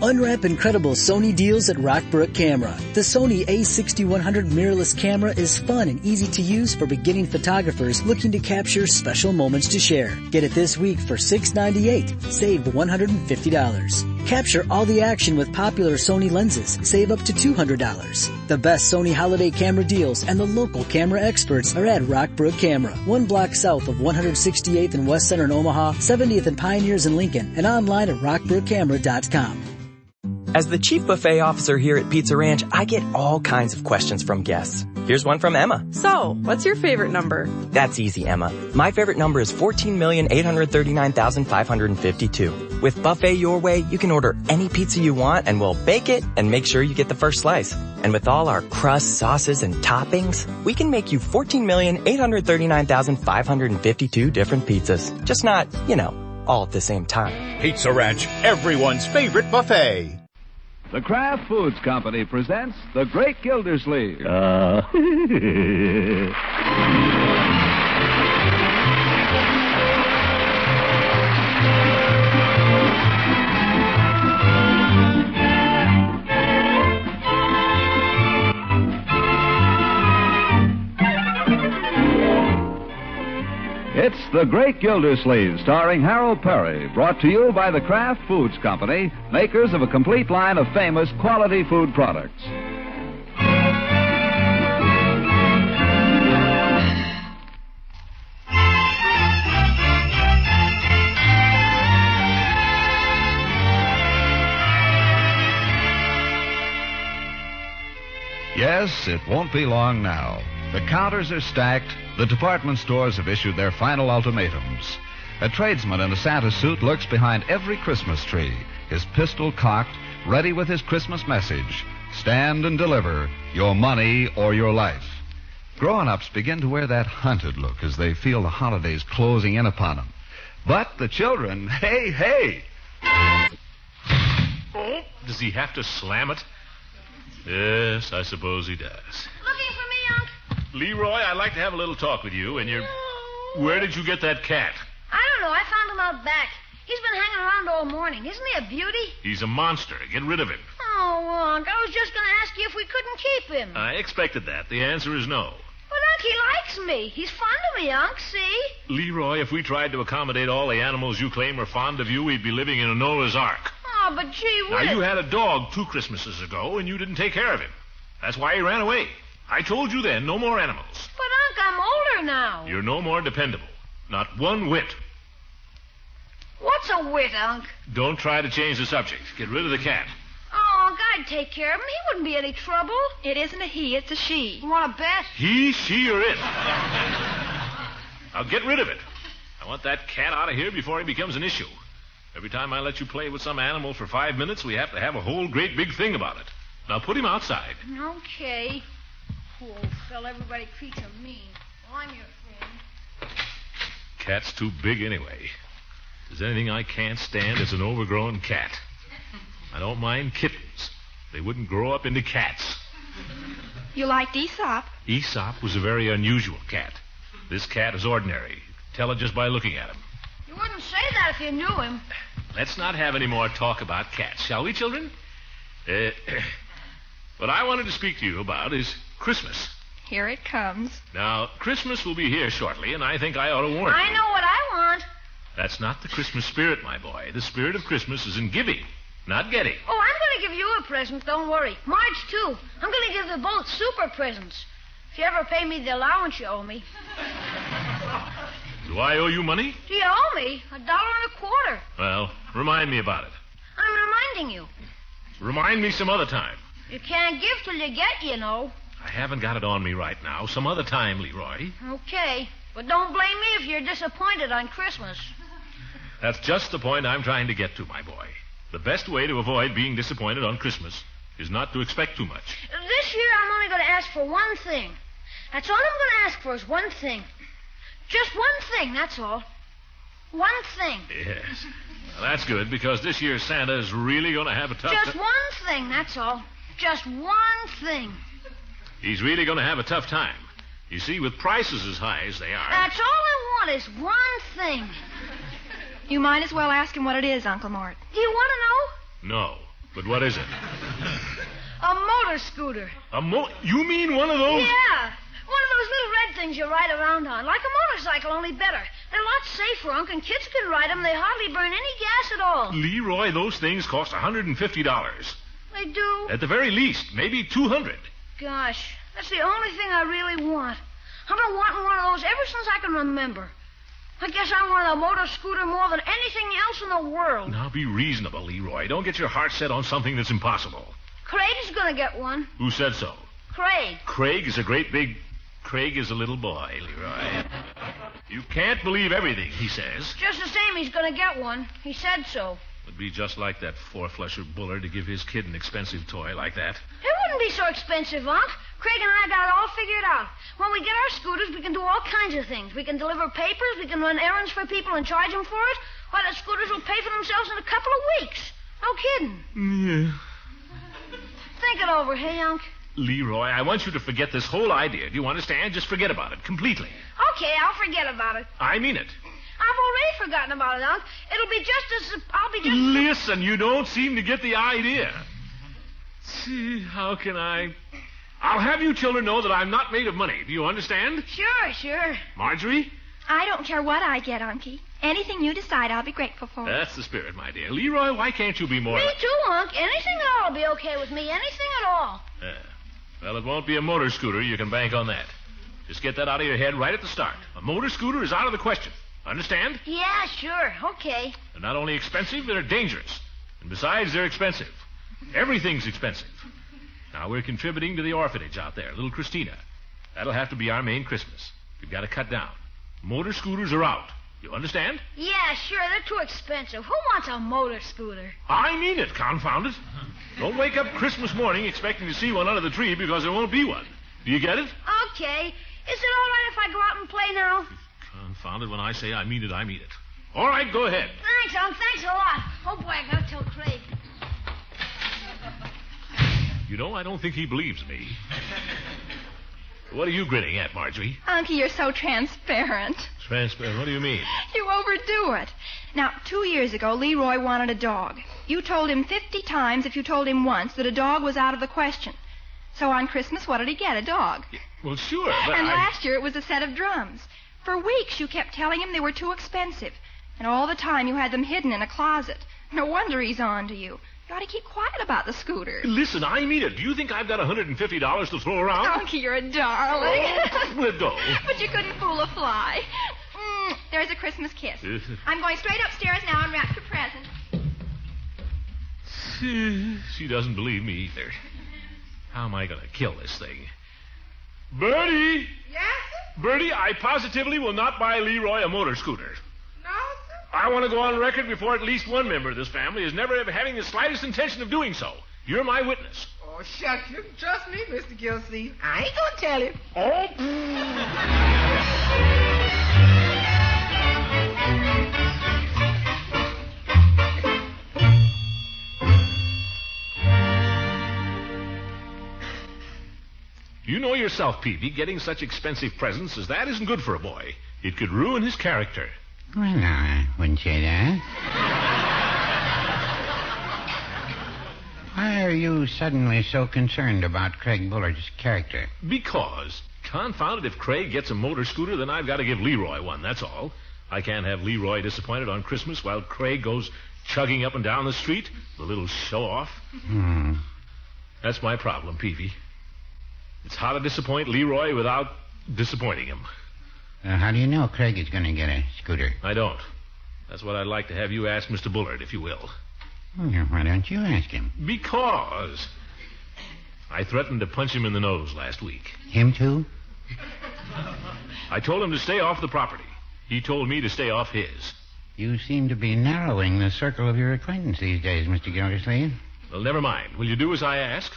Unwrap incredible Sony deals at Rockbrook Camera. The Sony A6100 mirrorless camera is fun and easy to use for beginning photographers looking to capture special moments to share. Get it this week for $698. Save $150. Capture all the action with popular Sony lenses. Save up to $200. The best Sony holiday camera deals and the local camera experts are at Rockbrook Camera. 1 block south of 168th and West Center in Omaha, 70th and Pioneers in Lincoln, and online at rockbrookcamera.com. As the chief buffet officer here at Pizza Ranch, I get all kinds of questions from guests. Here's one from Emma. So, what's your favorite number? That's easy, Emma. My favorite number is 14,839,552. With Buffet Your Way, you can order any pizza you want and we'll bake it and make sure you get the first slice. And with all our crusts, sauces, and toppings, we can make you 14,839,552 different pizzas. Just not, all at the same time. Pizza Ranch, everyone's favorite buffet. The Kraft Foods Company presents The Great Gildersleeve. It's The Great Gildersleeve, starring Harold Perry, brought to you by the Kraft Foods Company, makers of a complete line of famous quality food products. Yes, it won't be long now. The counters are stacked. The department stores have issued their final ultimatums. A tradesman in a Santa suit lurks behind every Christmas tree, his pistol cocked, ready with his Christmas message. Stand and deliver your money or your life. Grown-ups begin to wear that hunted look as they feel the holidays closing in upon them. But the children, hey! Oh, does he have to slam it? Yes, I suppose he does. Looking for me, Unc? Leroy, I'd like to have a little talk with you, and you're... No. Where did you get that cat? I don't know. I found him out back. He's been hanging around all morning. Isn't he a beauty? He's a monster. Get rid of him. Oh, Unc, I was just going to ask you if we couldn't keep him. I expected that. The answer is no. But, Unc, he likes me. He's fond of me, Unc, see? Leroy, if we tried to accommodate all the animals you claim are fond of you, we'd be living in a Noah's Ark. Oh, but gee whiz. Now, you had a dog 2 Christmases ago, and you didn't take care of him. That's why he ran away. I told you then, no more animals. But, Unc, I'm older now. You're no more dependable. Not one whit. What's a wit, Unc? Don't try to change the subject. Get rid of the cat. Oh, Unc, I'd take care of him. He wouldn't be any trouble. It isn't a he, it's a she. You want to bet? He, she, or it. Now get rid of it. I want that cat out of here before he becomes an issue. Every time I let you play with some animal for 5 minutes, we have to have a whole great big thing about it. Now put him outside. Okay. Poor old fella, everybody treats him mean. Well, I'm your friend. Cat's too big anyway. If there's anything I can't stand, it's an overgrown cat. I don't mind kittens. They wouldn't grow up into cats. You liked Aesop. Aesop was a very unusual cat. This cat is ordinary. Tell it just by looking at him. You wouldn't say that if you knew him. Let's not have any more talk about cats, shall we, children? What I wanted to speak to you about is Christmas. Here it comes. Now, Christmas will be here shortly, and I think I ought to warn you. I know what I want. That's not the Christmas spirit, my boy. The spirit of Christmas is in giving, not getting. Oh, I'm going to give you a present, don't worry. Marge, too. I'm going to give them both super presents. If you ever pay me the allowance you owe me. Do I owe you money? Do you owe me? $1.25. Well, remind me about it. I'm reminding you. Remind me some other time. You can't give till you get, you know. I haven't got it on me right now. Some other time, Leroy. Okay. But don't blame me if you're disappointed on Christmas. That's just the point I'm trying to get to, my boy. The best way to avoid being disappointed on Christmas is not to expect too much. This year I'm only going to ask for one thing. That's all I'm going to ask for is one thing. Just one thing, that's all. One thing. Yes. Well, that's good, because this year Santa is really going to have a tough time. Just one thing, that's all. Just one thing. He's really going to have a tough time. You see, with prices as high as they are... That's all I want is one thing. You might as well ask him what it is, Uncle Mort. Do you want to know? No. But what is it? A motor scooter. You mean one of those? Yeah. One of those little red things you ride around on. Like a motorcycle, only better. They're lots safer, Unc, and kids can ride them. They hardly burn any gas at all. Leroy, those things cost $150. They do? At the very least, maybe $200. Gosh, that's the only thing I really want. I've been wanting one of those ever since I can remember. I guess I want a motor scooter more than anything else in the world. Now, be reasonable, Leroy. Don't get your heart set on something that's impossible. Craig is going to get one. Who said so? Craig. Craig is a great big... Craig is a little boy, Leroy. You can't believe everything he says. Just the same, he's going to get one. He said so. It'd be just like that four-flusher Bullard to give his kid an expensive toy like that. It wouldn't be so expensive, Unc. Craig and I got it all figured out. When we get our scooters, we can do all kinds of things. We can deliver papers, we can run errands for people and charge them for it. Why, the scooters will pay for themselves in a couple of weeks. No kidding. Yeah. Think it over, hey, Unc? Leroy, I want you to forget this whole idea. Do you understand? Just forget about it completely. Okay, I'll forget about it. I mean it. I've already forgotten about it, Unc. It'll be just as... I'll be just... Listen, you don't seem to get the idea. See, how can I... I'll have you children know that I'm not made of money. Do you understand? Sure. Marjorie? I don't care what I get, Unky. Anything you decide, I'll be grateful for. That's the spirit, my dear. Leroy, why can't you be more... Me too, Unc. Anything at all will be okay with me. Anything at all. Well, it won't be a motor scooter. You can bank on that. Just get that out of your head right at the start. A motor scooter is out of the question. Understand? Yeah, sure. Okay. They're not only expensive, they're dangerous. And besides, they're expensive. Everything's expensive. Now, we're contributing to the orphanage out there, little Christina. That'll have to be our main Christmas. We've got to cut down. Motor scooters are out. You understand? Yeah, sure. They're too expensive. Who wants a motor scooter? I mean it, confound it. Don't wake up Christmas morning expecting to see one under the tree because there won't be one. Do you get it? Okay. Is it all right if I go out and play now? Confound it, when I say I mean it, I mean it. All right, go ahead. Thanks, Unc. Thanks a lot. Oh, boy, I gotta tell Craig. You know, I don't think he believes me. What are you grinning at, Marjorie? Unky, you're so transparent. Transparent? What do you mean? You overdo it. Now, 2 years ago, Leroy wanted a dog. You told him 50 times, if you told him once, that a dog was out of the question. So on Christmas, what did he get? A dog. Yeah, well, sure, but And last year, it was a set of drums. For weeks, you kept telling him they were too expensive. And all the time, you had them hidden in a closet. No wonder he's on to you. You ought to keep quiet about the scooter. Listen, I mean it. Do you think I've got $150 to throw around? Unky, you're a darling. Let go. But you couldn't fool a fly. There's a Christmas kiss. I'm going straight upstairs now and wrap your present. She doesn't believe me either. How am I going to kill this thing? Bertie! Yes, sir? Bertie, I positively will not buy Leroy a motor scooter. No, sir? I want to go on record before at least one member of this family is never ever having the slightest intention of doing so. You're my witness. Oh, shucks. You can trust me, Mr. Gildersleeve. I ain't gonna tell him. Oh. You know yourself, Peavy, getting such expensive presents as that isn't good for a boy. It could ruin his character. Well, no, I wouldn't say that. Why are you suddenly so concerned about Craig Bullard's character? Because, confound it, if Craig gets a motor scooter, then I've got to give Leroy one, that's all. I can't have Leroy disappointed on Christmas while Craig goes chugging up and down the street. The little show-off. That's my problem, Peavy. It's how to disappoint Leroy without disappointing him. How do you know Craig is going to get a scooter? I don't. That's what I'd like to have you ask Mr. Bullard, if you will. Well, why don't you ask him? Because I threatened to punch him in the nose last week. Him too? I told him to stay off the property. He told me to stay off his. You seem to be narrowing the circle of your acquaintance these days, Mr. Gildersleeve. Well, never mind. Will you do as I ask?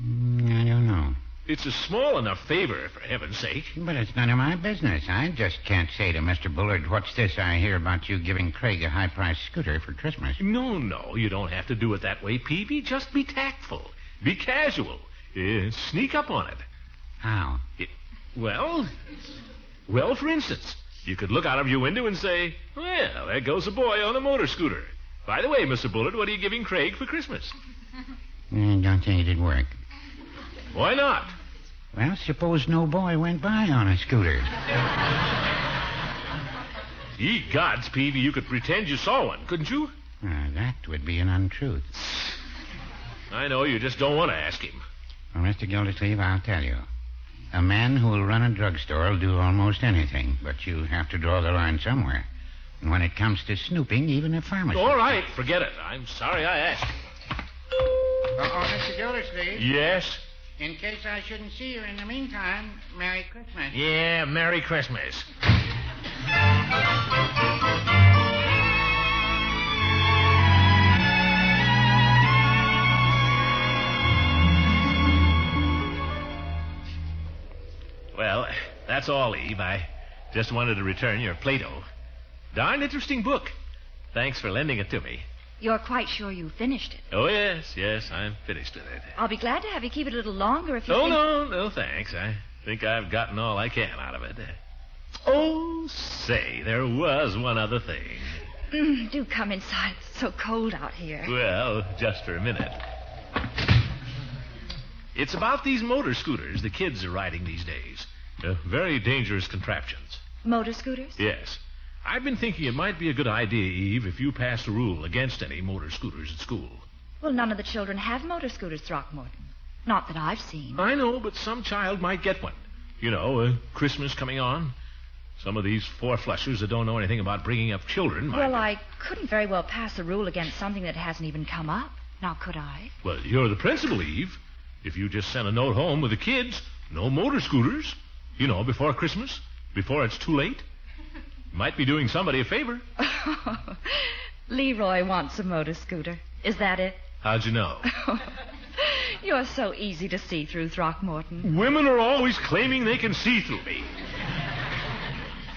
I don't know. It's a small enough favor, for heaven's sake. But it's none of my business. I just can't say to Mr. Bullard, what's this I hear about you giving Craig a high-priced scooter for Christmas? No, you don't have to do it that way, Peavy. Just be tactful. Be casual. Sneak up on it. How? Well, for instance, you could look out of your window and say, well, there goes a boy on a motor scooter. By the way, Mr. Bullard, what are you giving Craig for Christmas? I don't think it'd work. Why not? Well, suppose no boy went by on a scooter. Ye gods, Peavy, you could pretend you saw one, couldn't you? That would be an untruth. I know, you just don't want to ask him. Well, Mr. Gildersleeve, I'll tell you. A man who will run a drugstore will do almost anything, but you have to draw the line somewhere. And when it comes to snooping, even a pharmacist... All right, forget it. I'm sorry I asked. Mr. Gildersleeve? Yes? In case I shouldn't see you in the meantime, Merry Christmas. Yeah, Merry Christmas. Well, that's all, Eve. I just wanted to return your Plato. Darn interesting book. Thanks for lending it to me. You're quite sure you finished it? Oh, yes, I'm finished with it. I'll be glad to have you keep it a little longer if you think... No, thanks. I think I've gotten all I can out of it. Oh, say, there was one other thing. Do come inside. It's so cold out here. Well, just for a minute. It's about these motor scooters the kids are riding these days. Very dangerous contraptions. Motor scooters? Yes. I've been thinking it might be a good idea, Eve, if you passed a rule against any motor scooters at school. Well, none of the children have motor scooters, Throckmorton. Not that I've seen. I know, but some child might get one. You know, Christmas coming on. Some of these four-flushers that don't know anything about bringing up children might... Well, I couldn't very well pass a rule against something that hasn't even come up. Now, could I? Well, you're the principal, Eve. If you just send a note home with the kids, no motor scooters. You know, before Christmas, before it's too late. Might be doing somebody a favor. Leroy wants a motor scooter. Is that it? How'd you know? You're so easy to see through, Throckmorton. Women are always claiming they can see through me.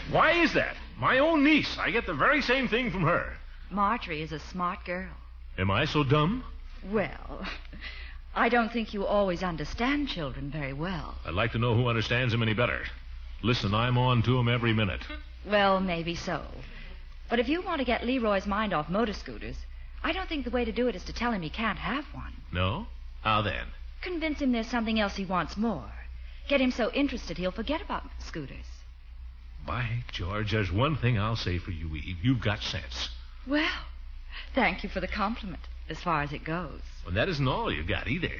Why is that? My own niece. I get the very same thing from her. Marjorie is a smart girl. Am I so dumb? Well, I don't think you always understand children very well. I'd like to know who understands them any better. Listen, I'm on to them every minute. Well, maybe so. But if you want to get Leroy's mind off motor scooters, I don't think the way to do it is to tell him he can't have one. No? How then? Convince him there's something else he wants more. Get him so interested he'll forget about scooters. By George, there's one thing I'll say for you, Eve. You've got sense. Well, thank you for the compliment, as far as it goes. Well, that isn't all you've got either.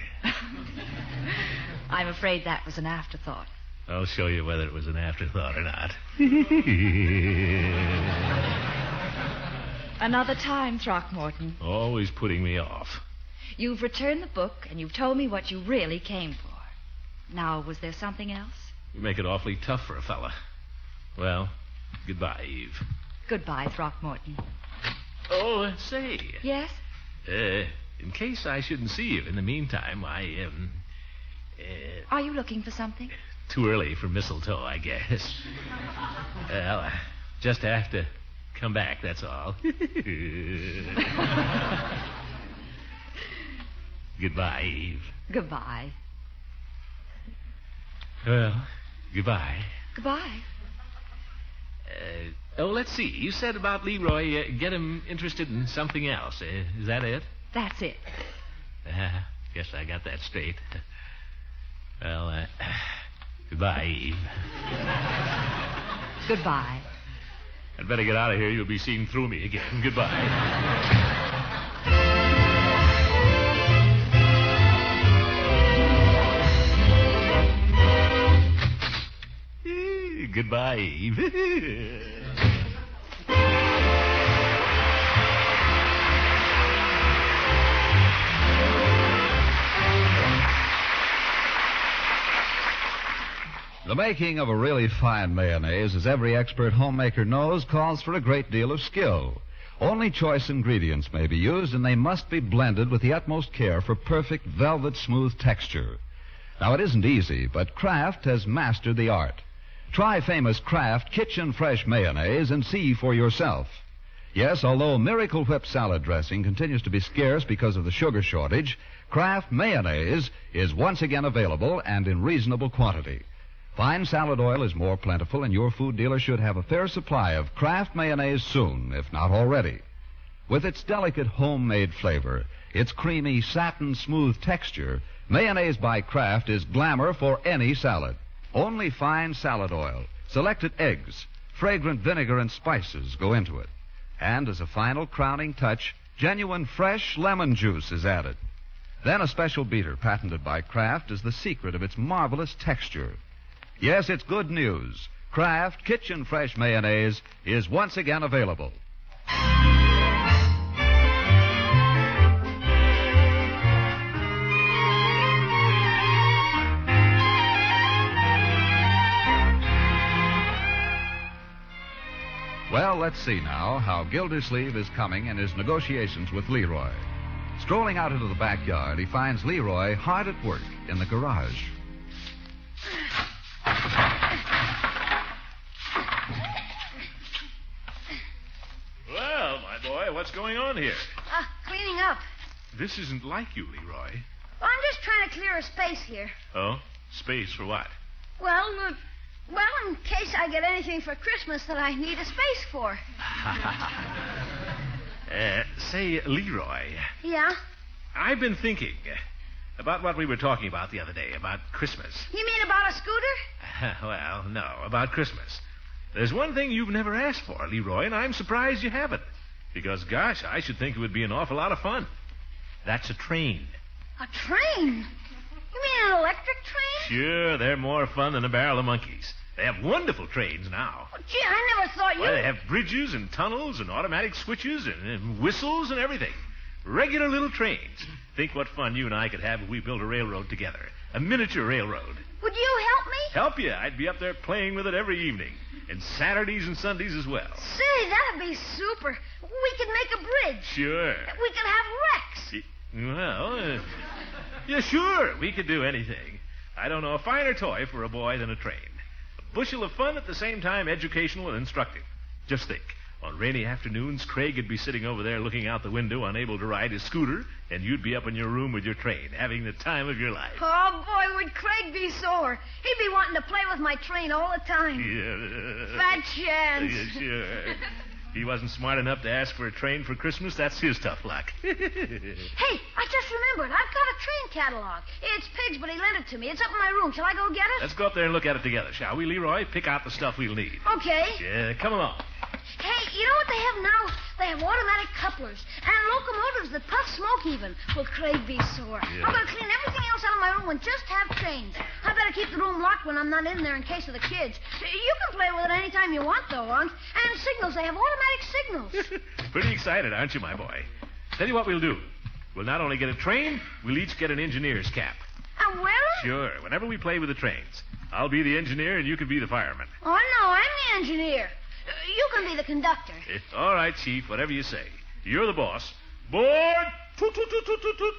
I'm afraid that was an afterthought. I'll show you whether it was an afterthought or not. Another time, Throckmorton. Always putting me off. You've returned the book, and you've told me what you really came for. Now, was there something else? You make it awfully tough for a fella. Well, goodbye, Eve. Goodbye, Throckmorton. Oh, say. Yes? In case I shouldn't see you in the meantime, Are you looking for something? Too early for mistletoe, I guess. Well, I just have to come back, that's all. Goodbye, Eve. Goodbye. Well, goodbye. Goodbye. Let's see. You said about Leroy, get him interested in something else. Is that it? That's it. Guess I got that straight. Well, goodbye, Eve. Goodbye. I'd better get out of here. You'll be seeing through me again. Goodbye. Goodbye, Eve. The making of a really fine mayonnaise, as every expert homemaker knows, calls for a great deal of skill. Only choice ingredients may be used, and they must be blended with the utmost care for perfect velvet smooth texture. Now, it isn't easy, but Kraft has mastered the art. Try famous Kraft Kitchen Fresh Mayonnaise and see for yourself. Yes, although Miracle Whip salad dressing continues to be scarce because of the sugar shortage, Kraft Mayonnaise is once again available and in reasonable quantity. Fine salad oil is more plentiful, and your food dealer should have a fair supply of Kraft Mayonnaise soon, if not already. With its delicate homemade flavor, its creamy, satin-smooth texture, mayonnaise by Kraft is glamour for any salad. Only fine salad oil, selected eggs, fragrant vinegar, and spices go into it. And as a final crowning touch, genuine fresh lemon juice is added. Then a special beater patented by Kraft is the secret of its marvelous texture. Yes, it's good news. Kraft Kitchen Fresh Mayonnaise is once again available. Well, let's see now how Gildersleeve is coming in his negotiations with Leroy. Strolling out into the backyard, he finds Leroy hard at work in the garage. Well, my boy, what's going on here? Cleaning up. This isn't like you, Leroy. Well, I'm just trying to clear a space here. Oh? Space for what? Well, in case I get anything for Christmas that I need a space for. Say, Leroy. Yeah? I've been thinking about what we were talking about the other day, about Christmas. You mean about a scooter? Well, no, about Christmas. There's one thing you've never asked for, Leroy, and I'm surprised you haven't. Because, gosh, I should think it would be an awful lot of fun. That's a train. A train? You mean an electric train? Sure, they're more fun than a barrel of monkeys. They have wonderful trains now. Oh, gee, I never thought you... Well, they have bridges and tunnels and automatic switches and whistles and everything. Regular little trains. Think what fun you and I could have if we built a railroad together. A miniature railroad. Would you help me? Help you? I'd be up there playing with it every evening. And Saturdays and Sundays as well. Say, that'd be super. We could make a bridge. Sure. We could have wrecks. Well, yeah, sure. We could do anything. I don't know a finer toy for a boy than a train. A bushel of fun at the same time educational and instructive. Just think. On rainy afternoons, Craig would be sitting over there looking out the window, unable to ride his scooter, and you'd be up in your room with your train, having the time of your life. Oh, boy, would Craig be sore. He'd be wanting to play with my train all the time. Yeah. Fat chance. Yeah, sure. He wasn't smart enough to ask for a train for Christmas. That's his tough luck. Hey, I just remembered. I've got a train catalog. It's Pig's, but he lent it to me. It's up in my room. Shall I go get it? Let's go up there and look at it together, shall we, Leroy? Pick out the stuff we'll need. Okay. Yeah, come along. Hey, you know what they have now? They have automatic couplers and locomotives that puff smoke even. Will Craig be sore? Yeah. I'm going to clean everything else out of my room and just have trains. I better keep the room locked when I'm not in there in case of the kids. You can play with it any time you want, though, Unc. And signals. They have automatic signals. Pretty excited, aren't you, my boy? Tell you what we'll do. We'll not only get a train, we'll each get an engineer's cap. A will? Sure. Whenever we play with the trains, I'll be the engineer and you can be the fireman. Oh, no, I'm the engineer. You can be the conductor. All right, Chief, whatever you say. You're the boss. Board! Toot, toot, toot, toot, toot, toot.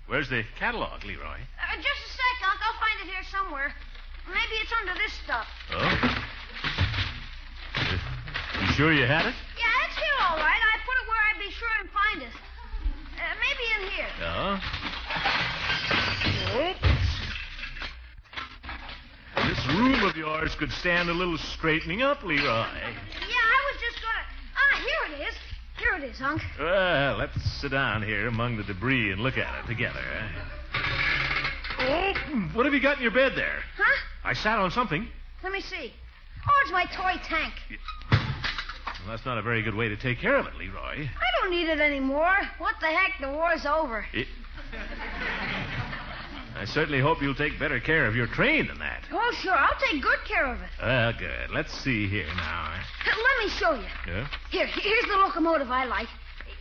Where's the catalog, Leroy? Just a sec, Unc. I'll find it here somewhere. Maybe it's under this stuff. Oh? You sure you had it? Yeah, it's here all right. I put it where I'd be sure and find it. Maybe in here. Oh? This room of yours could stand a little straightening up, Leroy. Yeah, I was just gonna... here it is. Here it is, Unc. Well, let's sit down here among the debris and look at it together. Oh, what have you got in your bed there? Huh? I sat on something. Let me see. Oh, it's my toy tank. Well, that's not a very good way to take care of it, Leroy. I don't need it anymore. What the heck? The war's over. I certainly hope you'll take better care of your train than that. Oh, sure. I'll take good care of it. Well, good. Let's see here now. Let me show you. Yeah? Here's the locomotive I like.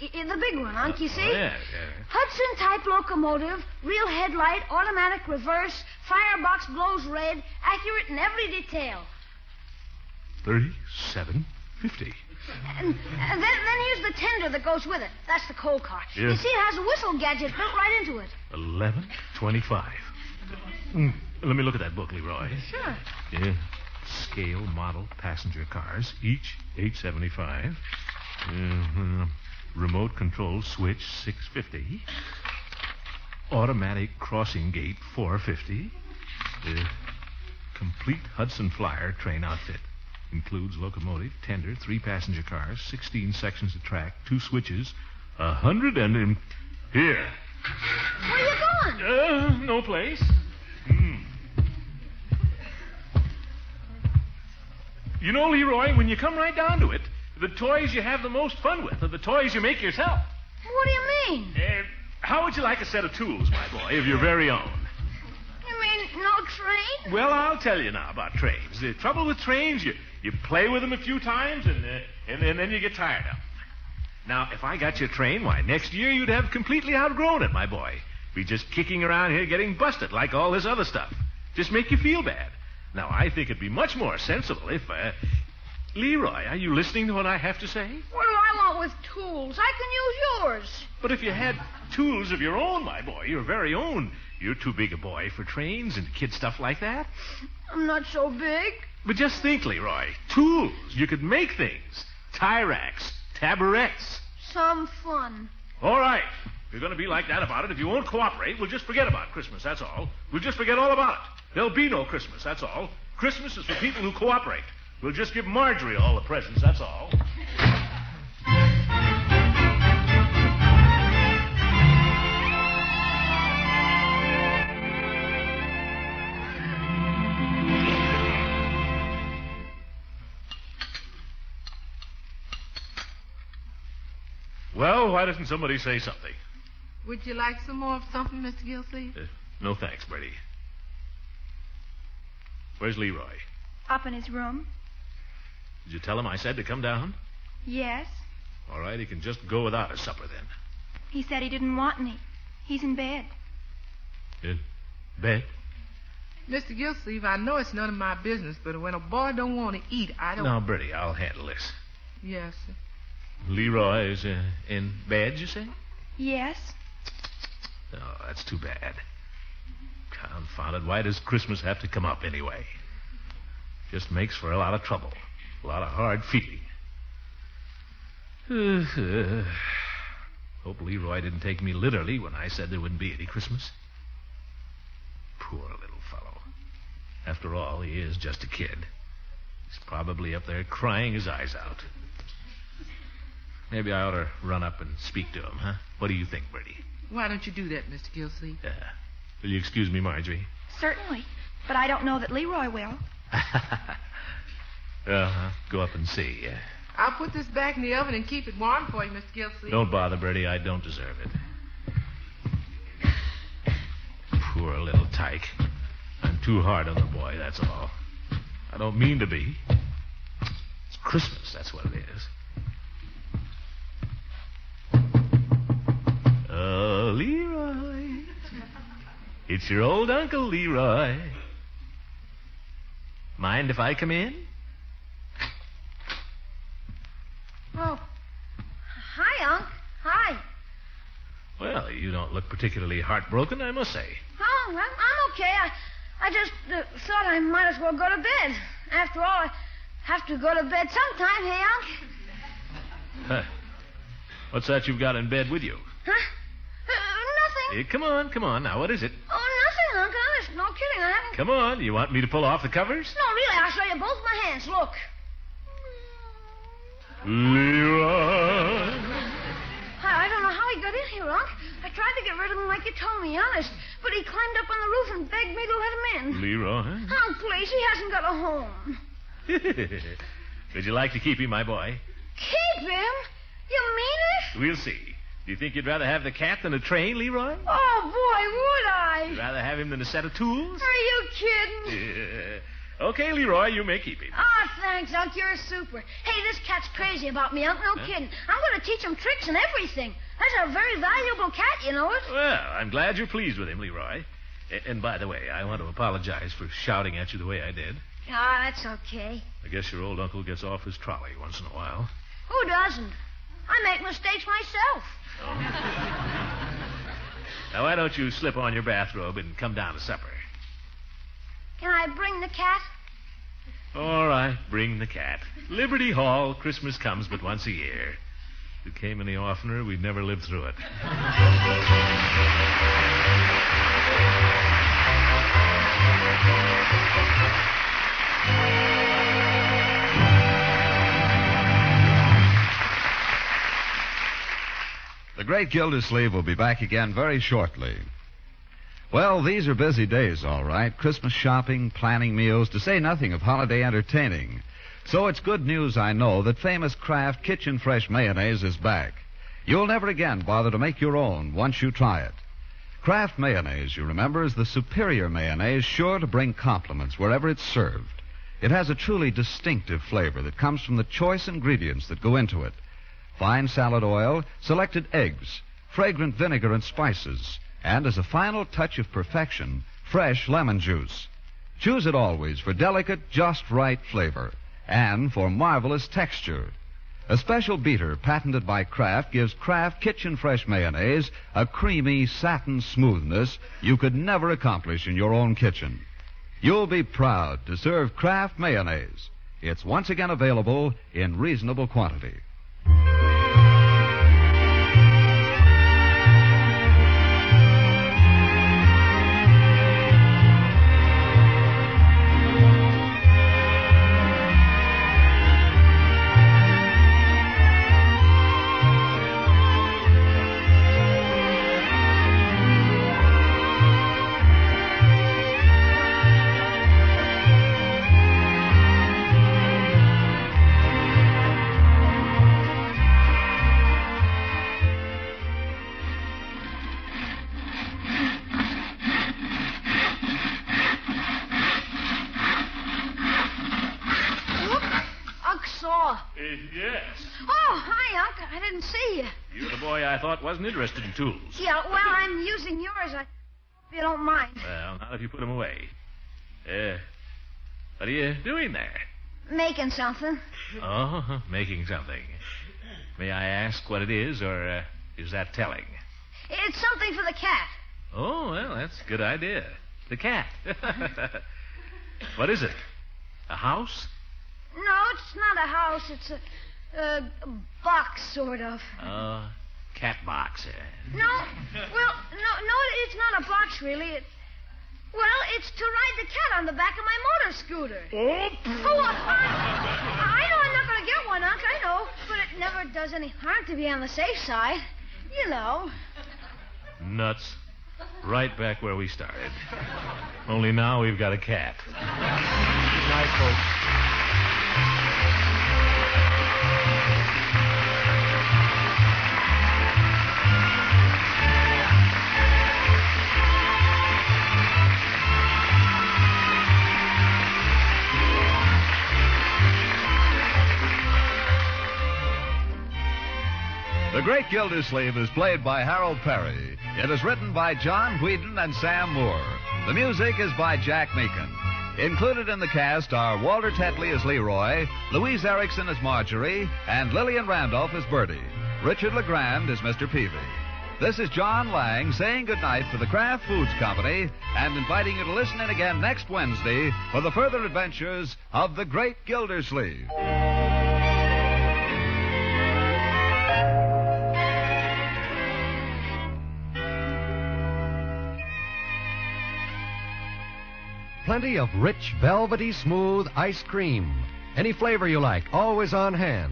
The big one, Unc, you see? Yeah. Hudson-type locomotive, real headlight, automatic reverse, firebox glows red, accurate in every detail. $37.50. And then here's the tender that goes with it. That's the coal car. Yeah. You see, it has a whistle gadget built right into it. $11.25. Let me look at that book, Leroy. Sure. Yeah. Scale, model, passenger cars, each $8.75. Remote control switch, $6.50. Automatic crossing gate 450. Complete Hudson Flyer train outfit. Includes locomotive, tender, 3 passenger cars, 16 sections of track, 2 switches, 100 and... Here. Where are you going? No place. You know, Leroy, when you come right down to it, the toys you have the most fun with are the toys you make yourself. What do you mean? How would you like a set of tools, my boy, of your very own? You mean no train? Well, I'll tell you now about trains. The trouble with trains, you play with them a few times, and then you get tired of them. Now, if I got you a train, why, next year you'd have completely outgrown it, my boy. Be just kicking around here getting busted like all this other stuff. Just make you feel bad. Now, I think it'd be much more sensible if... Leroy, are you listening to what I have to say? What do I want with tools? I can use yours. But if you had tools of your own, my boy, your very own, you're too big a boy for trains and kid stuff like that. I'm not so big. But just think, Leroy. Tools. You could make things. Tie racks, tabourets. Some fun. All right. If you're going to be like that about it, if you won't cooperate, we'll just forget about Christmas, that's all. We'll just forget all about it. There'll be no Christmas, that's all. Christmas is for people who cooperate. We'll just give Marjorie all the presents, that's all. Well, why doesn't somebody say something? Would you like some more of something, Mr. Gildersleeve? No thanks, Bertie. Where's Leroy? Up in his room. Did you tell him I said to come down? Yes. All right, he can just go without his supper then. He said he didn't want any. He's in bed. In bed? Mr. Gildersleeve, I know it's none of my business, but when a boy don't want to eat, I don't... Now, Bertie, I'll handle this. Yes, sir. Leroy is in bed, you say? Yes. Oh, that's too bad. Confounded, why does Christmas have to come up anyway? Just makes for a lot of trouble. A lot of hard feeling. Hope Leroy didn't take me literally when I said there wouldn't be any Christmas. Poor little fellow. After all, he is just a kid. He's probably up there crying his eyes out. Maybe I ought to run up and speak to him, huh? What do you think, Bertie? Why don't you do that, Mr. Gildersleeve? Will you excuse me, Marjorie? Certainly. But I don't know that Leroy will. Go up and see. I'll put this back in the oven and keep it warm for you, Mr. Gildersleeve. Don't bother, Bertie. I don't deserve it. Poor little tyke. I'm too hard on the boy, that's all. I don't mean to be. It's Christmas, that's what it is. Oh, Leroy. It's your old Uncle Leroy. Mind if I come in? Oh. Hi, Unc. Hi. Well, you don't look particularly heartbroken, I must say. Oh, well, I'm okay. I just thought I might as well go to bed. After all, I have to go to bed sometime, hey, Unc? Huh. What's that you've got in bed with you? Huh? Nothing. Hey, come on. Now, what is it? Oh, nothing, Unc. Honest, no kidding. I haven't... Come on. You want me to pull off the covers? No, really, I'll show you both my hands. Look. Leroy. I don't know how he got in here, Unc. I tried to get rid of him like you told me, honest. But he climbed up on the roof and begged me to let him in. Leroy? Unc, please, he hasn't got a home. Would you like to keep him, my boy? Keep him? You mean it? We'll see. Do you think you'd rather have the cat than a train, Leroy? Oh, boy, would I? You'd rather have him than a set of tools? Are you kidding? Okay, Leroy, you may keep him. Oh, thanks, Unc. You're a super. Hey, this cat's crazy about me, Unc. No kidding. I'm going to teach him tricks and everything. That's a very valuable cat, you know it? Well, I'm glad you're pleased with him, Leroy. And by the way, I want to apologize for shouting at you the way I did. Ah, that's okay. I guess your old uncle gets off his trolley once in a while. Who doesn't? I make mistakes myself. Oh. Now, why don't you slip on your bathrobe and come down to supper? Can I bring the cat? All right, bring the cat. Liberty Hall, Christmas comes but once a year. If it came any oftener, we'd never live through it. The great Gildersleeve will be back again very shortly. Well, these are busy days, all right. Christmas shopping, planning meals, to say nothing of holiday entertaining. So it's good news, I know, that famous Kraft Kitchen Fresh Mayonnaise is back. You'll never again bother to make your own once you try it. Kraft Mayonnaise, you remember, is the superior mayonnaise sure to bring compliments wherever it's served. It has a truly distinctive flavor that comes from the choice ingredients that go into it. Fine salad oil, selected eggs, fragrant vinegar and spices, and as a final touch of perfection, fresh lemon juice. Choose it always for delicate, just right flavor and for marvelous texture. A special beater patented by Kraft gives Kraft Kitchen Fresh Mayonnaise a creamy satin smoothness you could never accomplish in your own kitchen. You'll be proud to serve Kraft Mayonnaise. It's once again available in reasonable quantity. Yes. Oh, hi, Unc. I didn't see you. You're the boy I thought wasn't interested in tools. Yeah, well, I'm using yours. I hope you don't mind. Well, not if you put them away. What are you doing there? Making something. Oh, making something. May I ask what it is, or is that telling? It's something for the cat. Oh, well, that's a good idea. The cat. What is it? A house? No, it's not a house. It's a box, sort of. Cat box. No, well, no, it's not a box, really. It's to ride the cat on the back of my motor scooter. Oh, I know I'm not going to get one, Unc, I know. But it never does any harm to be on the safe side. You know. Nuts. Right back where we started. Only now we've got a cat. Good night, folks. The Great Gildersleeve is played by Harold Perry. It is written by John Whedon and Sam Moore. The music is by Jack Meakin. Included in the cast are Walter Tetley as Leroy, Louise Erickson as Marjorie, and Lillian Randolph as Bertie. Richard LeGrand is Mr. Peavy. This is John Lang saying goodnight for the Kraft Foods Company and inviting you to listen in again next Wednesday for the further adventures of the Great Gildersleeve. Plenty of rich, velvety, smooth ice cream. Any flavor you like, always on hand.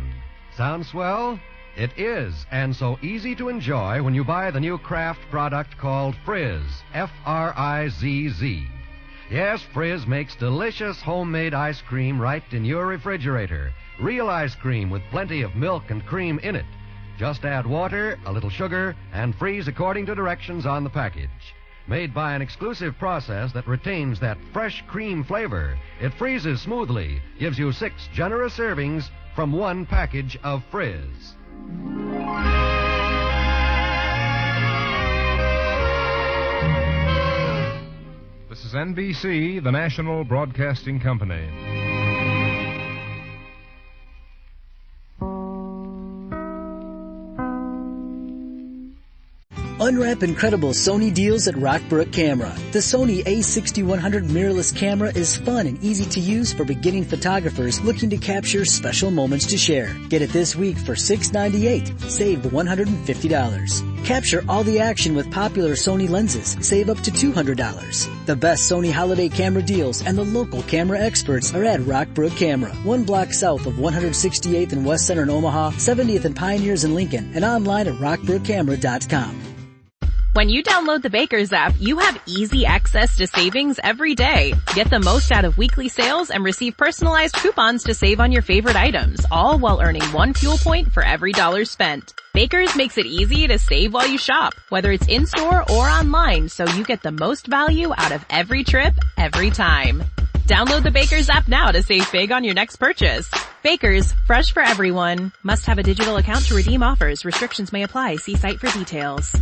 Sound swell? It is, and so easy to enjoy when you buy the new Kraft product called Frizz, F-R-I-Z-Z. Yes, Frizz makes delicious homemade ice cream right in your refrigerator. Real ice cream with plenty of milk and cream in it. Just add water, a little sugar, and freeze according to directions on the package. Made by an exclusive process that retains that fresh cream flavor, it freezes smoothly, gives you 6 generous servings from one package of Frizz. This is NBC, the National Broadcasting Company. Unwrap incredible Sony deals at Rockbrook Camera. The Sony a6100 mirrorless camera is fun and easy to use for beginning photographers looking to capture special moments to share. Get it this week for $698. Save the $150. Capture all the action with popular Sony lenses. Save up to $200. The best Sony holiday camera deals and the local camera experts are at Rockbrook Camera. 1 block south of 168th and West Center in Omaha, 70th and Pioneers in Lincoln, and online at rockbrookcamera.com. When you download the Baker's app, you have easy access to savings every day. Get the most out of weekly sales and receive personalized coupons to save on your favorite items, all while earning 1 fuel point for every $1 spent. Baker's makes it easy to save while you shop, whether it's in-store or online, so you get the most value out of every trip, every time. Download the Baker's app now to save big on your next purchase. Baker's, fresh for everyone. Must have a digital account to redeem offers. Restrictions may apply. See site for details.